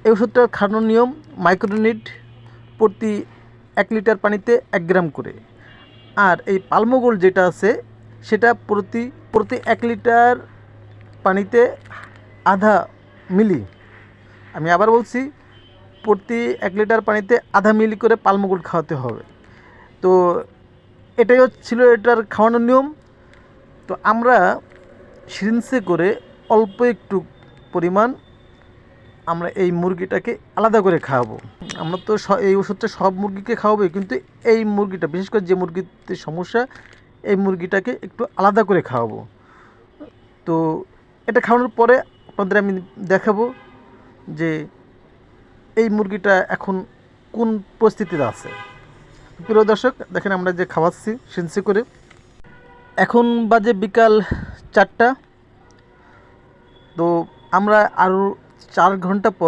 এই ওষুধটার খাওয়ানোর নিয়ম মাইক্রোনিট প্রতি 1 লিটার পানিতে 1 গ্রাম করে। আর এই পালমোগোল্ড যেটা আছে সেটা প্রতি 1 লিটার পানিতে আধা মিলি, আমি আবার বলছি, প্রতি 1 লিটার পানিতে আধা মিলি করে পালমোগোল্ড খাওয়াতে হবে। তো এটাই ছিল এটার খাওয়ানোর নিয়ম। তো আমরা সিরিঞ্জে করে অল্প একটু পরিমাণ আমরা এই মুরগিটাকে আলাদা করে খাওয়াবো। আমরা তো এই ওষুধটা সব মুরগিকে খাওয়াবো, কিন্তু এই মুরগিটা, বিশেষ করে যে মুরগিতে সমস্যা, এই মুরগিটাকে একটু আলাদা করে খাওয়াবো। তো এটা খাওয়ানোর পরে আপনাদের আমি দেখাবো যে এই মুরগিটা এখন কোন পরিস্থিতিতে আছে। প্রিয় দর্শক, দেখেন আমরা যে খাওয়াচ্ছি সিরিঞ্জে করে। এখন বাজে বিকাল 4টা। তো আমরা আরও 4 ঘন্টা পর